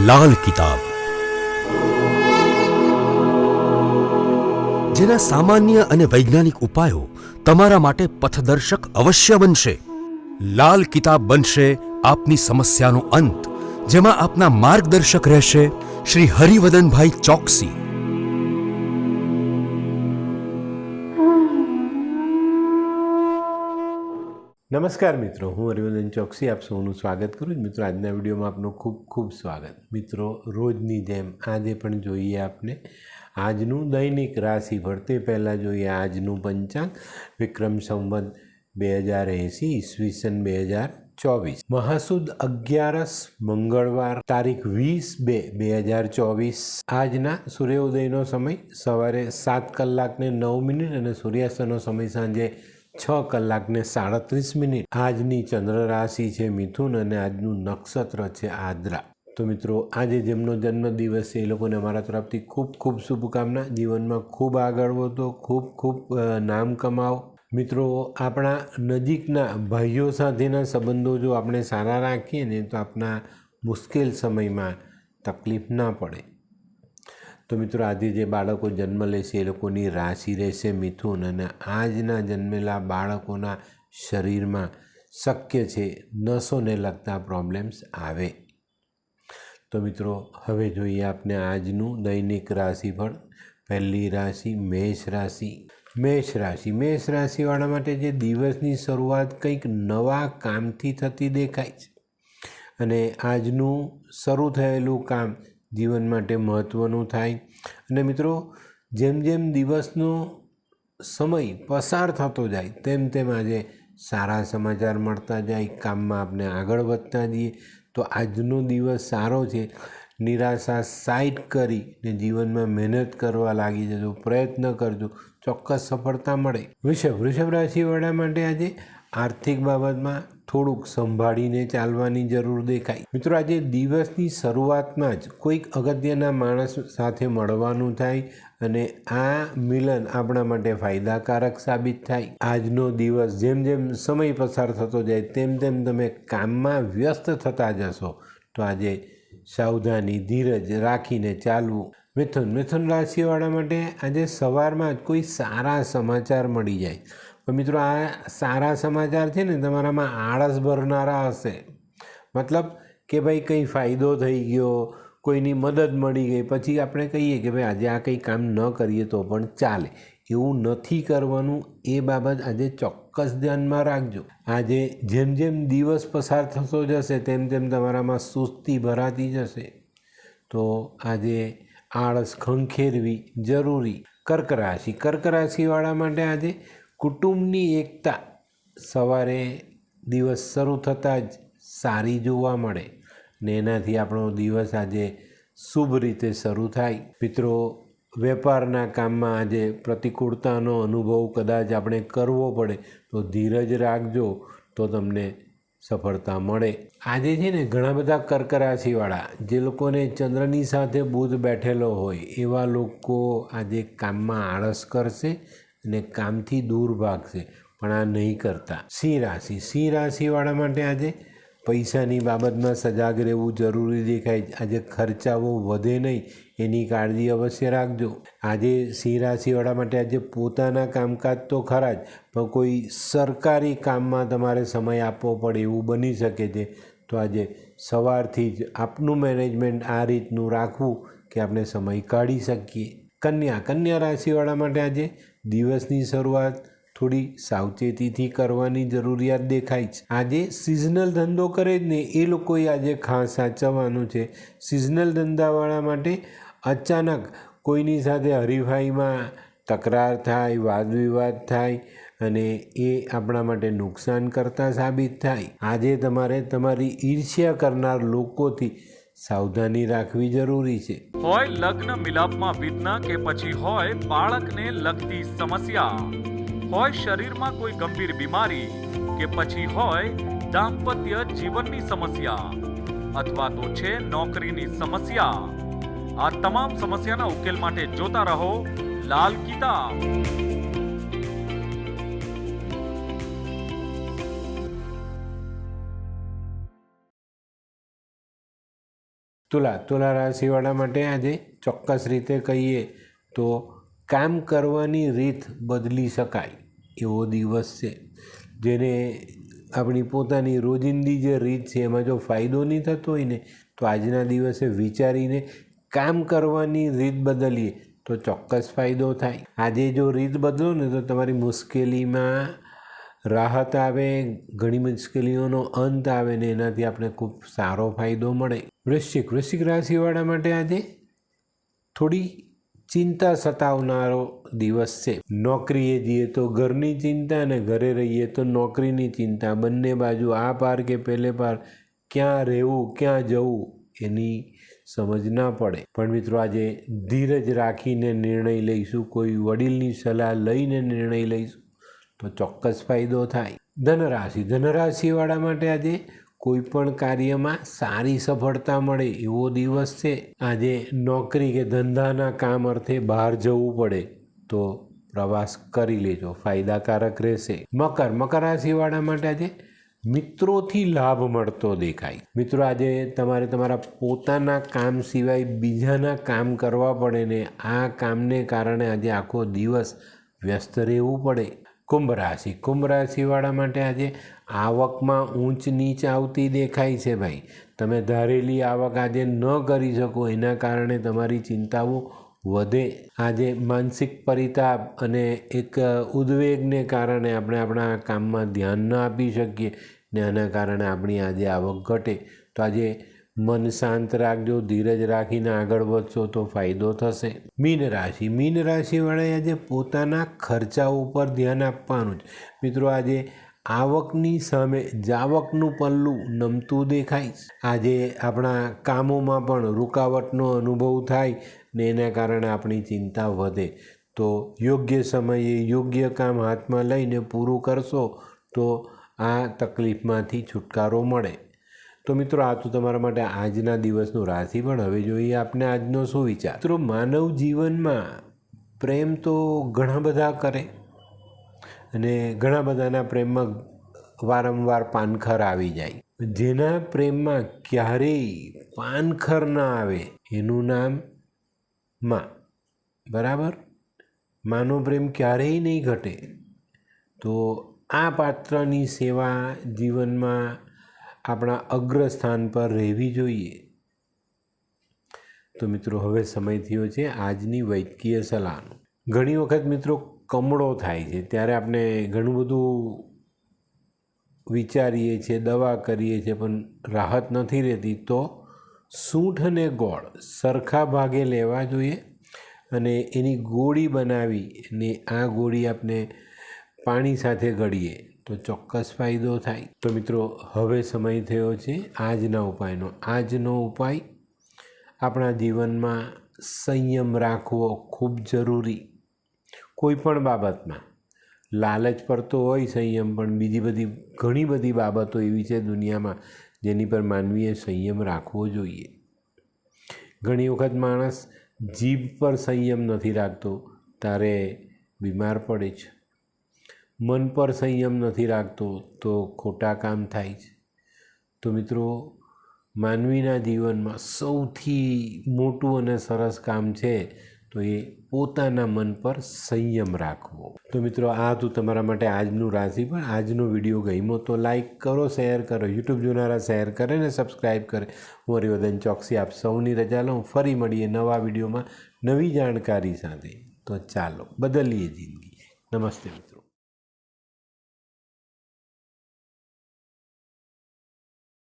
લાલ કિતાબ, જેના સામાન્ય અને વૈજ્ઞાનિક ઉપાયો તમારા માટે પથદર્શક અવશ્ય બનશે. લાલ કિતાબ બનશે આપની સમસ્યાનો અંત, જેમાં આપના માર્ગદર્શક રહેશે શ્રી હરિવદનભાઈ ચોકસી. નમસ્કાર મિત્રો, હું હરિવદન ચોકસી આપ સૌનું સ્વાગત કરું છું. મિત્રો, આજના વિડીયોમાં આપનું ખૂબ ખૂબ સ્વાગત. મિત્રો, રોજની જેમ આજે પણ જોઈએ આપને આજનું દૈનિક રાશિફળ. તે પહેલાં જોઈએ આજનું પંચાંગ. વિક્રમ સંવત 2080 ઈસવીસન 2024, મહાસુદ 11 મંગળવાર, તારીખ 20/2/2024. આજના સૂર્યોદયનો સમય સવારે 7 કલાકને 9 મિનિટ અને સૂર્યાસ્તનો સમય સાંજે 6 કલાકને 37 મિનિટ. આજની ચંદ્ર રાશિ છે મિથુન અને આજનું નક્ષત્ર છે આદ્રા. તો મિત્રો, આજે જેમનો જન્મદિવસ છે એ લોકોને અમારા તરફથી ખૂબ ખૂબ શુભકામના. જીવનમાં ખૂબ આગળ વધો, ખૂબ નામ કમાવો. મિત્રો, આપણા નજીકના ભાઈઓ સાથેના સંબંધો જો આપણે સારા રાખીએ ને તો આપણા મુશ્કેલ સમયમાં તકલીફ ના પડે. તો મિત્રો, આજે જે બાળકો જન્મ લેશે એ લોકોની રાશિ રહેશે મિથુન અને આજના જન્મેલા બાળકોના શરીરમાં શક્ય છે નસોને લગતા પ્રોબ્લેમ્સ આવે. તો મિત્રો, હવે જોઈએ આપણે આજનું દૈનિક રાશિફળ. પહેલી રાશિ મેષ રાશિ. મેષ રાશિવાળા માટે જે દિવસની શરૂઆત કંઈક નવા કામથી થતી દેખાય છે અને આજનું શરૂ થયેલું કામ જીવન માટે મહત્ત્વનું થાય. અને મિત્રો, જેમ જેમ દિવસનો સમય પસાર થતો જાય તેમ તેમ આજે સારા સમાચાર મળતા જાય, કામમાં આપણે આગળ વધતા જઈએ. તો આજનો દિવસ સારો છે. નિરાશા સાઈડ કરીને જીવનમાં મહેનત કરવા લાગી જજો, પ્રયત્ન કરજો, ચોક્કસ સફળતા મળે. વૃષભ રાશિવાળા માટે આજે આર્થિક બાબતમાં થોડુંક સંભાળીને ચાલવાની જરૂર દેખાય. મિત્રો, આજે દિવસની શરૂઆતમાં જ કોઈક અગત્યના માણસ સાથે મળવાનું થાય અને આ મિલન આપણા માટે ફાયદાકારક સાબિત થાય. આજનો દિવસ જેમ જેમ સમય પસાર થતો જાય તેમ તેમ તમે કામમાં વ્યસ્ત થતા જશો. તો આજે સાવધાની, ધીરજ રાખીને ચાલવું. મિથુન રાશિવાળા માટે આજે સવારમાં જ કોઈ સારા સમાચાર મળી જાય. પણ મિત્રો, આ સારા સમાચાર છે ને તમારામાં આળસ ભરનારા હશે. મતલબ કે ભાઈ કંઈ ફાયદો થઈ ગયો, કોઈની મદદ મળી ગઈ, પછી આપણે કહીએ કે ભાઈ આજે આ કંઈ કામ ન કરીએ તો પણ ચાલે. એવું નથી કરવાનું. એ બાબત આજે ચોક્કસ ધ્યાનમાં રાખજો. આજે જેમ જેમ દિવસ પસાર થતો જશે તેમ તેમ તમારામાં સુસ્તી ભરાતી જશે. તો આજે આળસ ખંખેરવી જરૂરી. કર્ક રાશિવાળા માટે આજે કુટુંબની એકતા સવારે દિવસ શરૂ થતાં જ સારી જોવા મળે ને એનાથી આપણો દિવસ આજે શુભ રીતે શરૂ થાય. મિત્રો, વેપારના કામમાં આજે પ્રતિકૂળતાનો અનુભવ કદાચ આપણે કરવો પડે તો ધીરજ રાખજો, તો તમને સફળતા મળે. આજે છે ને ઘણા બધા કર્ક રાશિવાળા જે લોકોને ચંદ્રની સાથે બુધ બેઠેલો હોય એવા લોકો આજે કામમાં આળસ કરશે અને કામથી દૂર ભાગશે, પણ આ નહીં કરતા. સિંહ રાશિવાળા માટે આજે પૈસાની બાબતમાં સજાગ રહેવું જરૂરી દેખાય. આજે ખર્ચાઓ વધે નહીં એની કાળજી અવશ્ય રાખજો. આજે સિંહ રાશિવાળા માટે આજે પોતાના કામકાજ તો ખરા જ, પણ કોઈ સરકારી કામમાં તમારે સમય આપવો પડે એવું બની શકે છે. તો આજે સવારથી જ આપનું મેનેજમેન્ટ આ રીતનું રાખવું કે આપણે સમય કાઢી શકીએ. કન્યા રાશિવાળા માટે આજે દિવસની શરૂઆત થોડી સાવચેતીથી કરવાની જરૂરિયાત દેખાય છે. આજે સિઝનલ ધંધો કરે જ ને એ લોકોએ આજે ખાસ સાચવવાનું છે. સિઝનલ ધંધાવાળા માટે અચાનક કોઈની સાથે હરીફાઈમાં તકરાર થાય, વાદ વિવાદ થાય અને એ આપણા માટે નુકસાન કરતા સાબિત થાય. આજે તમારે તમારી ઈર્ષ્યા કરનાર લોકોથી સાવધાની રાખવી જરૂરી છે. હોય લગ્ન મિલાપમાં વિઘ્ન કે પછી હોય બાળકને લગતી સમસ્યા, હોય શરીરમાં કોઈ ગંભીર બીમારી કે પછી હોય દાંપત્ય જીવનની સમસ્યા અથવા તો છે નોકરીની સમસ્યા, આ તમામ સમસ્યાના ઉકેલ માટે જોતા રહો લાલ કિતાબ. તુલા રાશિવાળા માટે આજે ચોક્કસ રીતે કહીએ તો કામ કરવાની રીત બદલી શકાય એવો દિવસ છે. જેને આપણી પોતાની રોજિંદી જે રીત છે એમાં જો ફાયદો નહીં થતો હોય ને તો આજના દિવસે વિચારીને કામ કરવાની રીત બદલીએ તો ચોક્કસ ફાયદો થાય. આજે જો રીત બદલો ને તો તમારી મુશ્કેલીમાં રાહત આવે, ઘણી મુશ્કેલીઓનો અંત આવે ને એનાથી આપણે ખૂબ સારો ફાયદો મળે. વૃશ્ચિક રાશિવાળા માટે આજે થોડી ચિંતા સતાવનારો દિવસ છે. નોકરીએ જઈએ તો ઘરની ચિંતા ને ઘરે રહીએ તો નોકરીની ચિંતા, બંને બાજુ આ પાર કે પેલે પાર, ક્યાં રહેવું ક્યાં જવું એની સમજ ના પડે. પણ મિત્રો આજે ધીરજ રાખીને નિર્ણય લઈશું, કોઈ વડીલની સલાહ લઈને નિર્ણય લઈશું તો ચોક્કસ ફાયદો થાય. ધનરાશિવાળા માટે આજે કોઈ પણ કાર્યમાં સારી સફળતા મળે એવો દિવસ છે. આજે નોકરી કે ધંધાના કામ અર્થે બહાર જવું પડે તો પ્રવાસ કરી લેજો, ફાયદાકારક રહેશે. મકર રાશિવાળા માટે આજે મિત્રોથી લાભ મળતો દેખાય. મિત્રો આજે તમારે તમારા પોતાના કામ સિવાય બીજાના કામ કરવા પડે ને આ કામને કારણે આજે આખો દિવસ વ્યસ્ત રહેવું પડે. કુંભ રાશિવાળા માટે આજે આવકમાં ઊંચ નીચ આવતી દેખાય છે ભાઈ. તમે ધારેલી આવક આજે ન કરી શકો એના કારણે તમારી ચિંતાઓ વધે. આજે માનસિક પરિતાપ અને એક ઉદ્વેગને કારણે આપણે આપણા કામમાં ધ્યાન ન આપી શકીએ ને આના કારણે આપણી આજે આવક ઘટે. તો આજે મન શાંત રાખજો, ધીરજ રાખીને આગળ વધશો તો ફાયદો થશે. મીન રાશિવાળાએ આજે પોતાના ખર્ચા ઉપર ધ્યાન આપવાનું છે. મિત્રો આજે આવકની સામે જાવકનું પલ્લું નમતું દેખાય. આજે આપણા કામોમાં પણ રૂકાવટનો અનુભવ થાય ને એના કારણે આપણી ચિંતા વધે. તો યોગ્ય સમયે યોગ્ય કામ હાથમાં લઈને પૂરું કરશો તો આ તકલીફમાંથી છુટકારો મળે. તો મિત્રો આ તો તમારા માટે આજના દિવસનું રાશિ. પણ હવે જોઈએ આપણે આજનો શું વિચાર. મિત્રો માનવ જીવનમાં પ્રેમ તો ઘણા બધા કરે અને ઘણા બધાના પ્રેમમાં વારંવાર પાનખર આવી જાય. જેના પ્રેમમાં ક્યારેય પાનખર ના આવે એનું નામ માં. બરાબર, માનો પ્રેમ ક્યારેય નહીં ઘટે. તો આ પાત્રની સેવા જીવનમાં આપણા અગ્રસ્થાન પર રહેવી જોઈએ. તો મિત્રો હવે સમય થયો છે આજની વૈદ્યકીય સલાહનો. ઘણી વખત મિત્રો કમળો થાય છે ત્યારે આપણે ઘણું બધું વિચારીએ છીએ, દવા કરીએ છીએ પણ રાહત નથી રહેતી. તો સૂંઠ અને ગોળ સરખા ભાગે લેવા જોઈએ અને એની ગોળી બનાવી અને આ ગોળી આપણે પાણી સાથે ગળીએ તો ચોક્કસ ફાયદો થાય. તો મિત્રો હવે સમય થયો છે આજના ઉપાયનો. આજનો ઉપાય આપણા જીવનમાં સંયમ રાખવો ખૂબ જરૂરી. કોઈ પણ બાબતમાં લાલચ પડતો હોય સંયમ, પણ ઘણી બધી બાબતો એવી છે દુનિયામાં જેની પર માનવીએ સંયમ રાખવો જોઈએ. ઘણી વખત માણસ જીભ પર સંયમ નથી રાખતો ત્યારે બીમાર પડે છે. મન પર સંયમ નથી રાખતો તો ખોટા કામ થાય છે. તો મિત્રો માનવીના જીવનમાં સૌથી મોટું અને સરસ કામ છે તો એ પોતાના મન પર સંયમ રાખવો. તો મિત્રો આ હતું તમારા માટે આજનું રાશિ. પણ આજનો વિડીયો ગમ્યો તો લાઈક કરો, શેર કરો, યુટ્યુબ જોનારા શેર કરે ને સબસ્ક્રાઈબ કરે. હું હરિવર્ધન ચોકસી આપ સૌની રજા લઉં. ફરી મળીએ નવા વિડીયોમાં નવી જાણકારી સાથે. તો ચાલો બદલીએ જિંદગી. નમસ્તે મિત્રો.